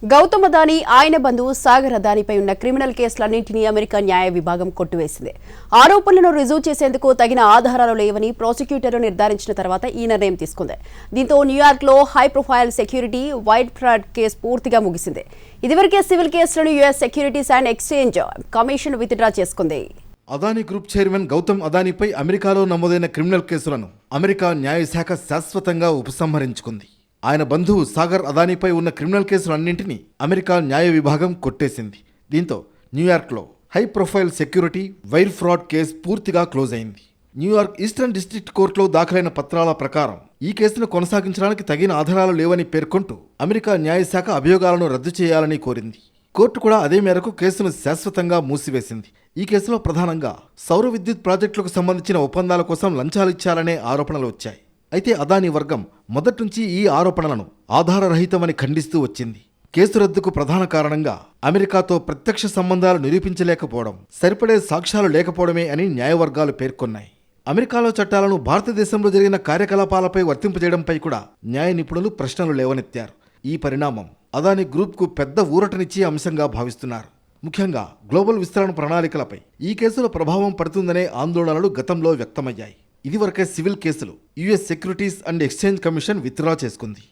గౌతమ్ అదానీ ఆయన బంధువు సాగర్ అదానీపై ఉన్న క్రిమినల్ కేసులన్నింటినీ అమెరికా న్యాయ విభాగం కొట్టివేసింది. ఆరోపణలను రుజువు చేసేందుకు తగిన ఆధారాలు లేవని ప్రాసిక్యూటర్లు నిర్ధారించిన తర్వాత ఈ నిర్ణయం తీసుకుంది. దీంతో న్యూయార్క్లో high profile security white fraud case పూర్తిగా ముగిసింది. ఇదివరకే సివిల్ కేసులను US securities and exchange commission withdraw చేసుకుంది. అదానీ గ్రూప్ చైర్మన్ గౌతమ్ అదానీపై అమెరికాలో నమోదైన క్రిమినల్ కేసులను అమెరికా న్యాయశాఖ శాశ్వతంగా ఉపసంహరించుకుంది. ఆయన బంధువు సాగర్ అదానీపై ఉన్న క్రిమినల్ కేసులన్నింటినీ అమెరికా న్యాయ విభాగం కొట్టేసింది. దీంతో న్యూయార్క్లో high profile security wire fraud case పూర్తిగా క్లోజ్ అయింది. న్యూయార్క్ ఈస్టర్న్ డిస్ట్రిక్ట్ కోర్టులో దాఖలైన పత్రాల ప్రకారం ఈ కేసును కొనసాగించడానికి తగిన ఆధారాలు లేవని పేర్కొంటూ అమెరికా న్యాయశాఖ అభియోగాలను రద్దు చేయాలని కోరింది. కోర్టు కూడా అదే మేరకు కేసును శాశ్వతంగా మూసివేసింది. ఈ కేసులో ప్రధానంగా సౌర విద్యుత్ ప్రాజెక్టులకు సంబంధించిన ఒప్పందాల కోసం లంచాలు ఇచ్చారనే ఆరోపణలు వచ్చాయి. అయితే అదానీ వర్గం మొదటి నుంచి ఈ ఆరోపణలను ఆధారరహితమని ఖండిస్తూ వచ్చింది. కేసు రద్దుకు ప్రధాన కారణంగా అమెరికాతో ప్రత్యక్ష సంబంధాలు నిరూపించలేకపోవడం, సరిపడే సాక్ష్యాలు లేకపోవడమే అని న్యాయవర్గాలు పేర్కొన్నాయి. అమెరికాలో చట్టాలను భారతదేశంలో జరిగిన కార్యకలాపాలపై వర్తింపజేయడంపై కూడా న్యాయ నిపుణులు ప్రశ్నలు లేవనెత్తారు. ఈ పరిణామం అదానీ గ్రూప్కు పెద్ద ఊరటనిచ్చే అంశంగా భావిస్తున్నారు. ముఖ్యంగా గ్లోబల్ విస్తరణ ప్రణాళికలపై ఈ కేసుల ప్రభావం పడుతుందనే ఆందోళనలు గతంలో వ్యక్తమయ్యాయి. ఇదివరకే సివిల్ కేసులు US securities and exchange commission withdraw చేసుకుంది.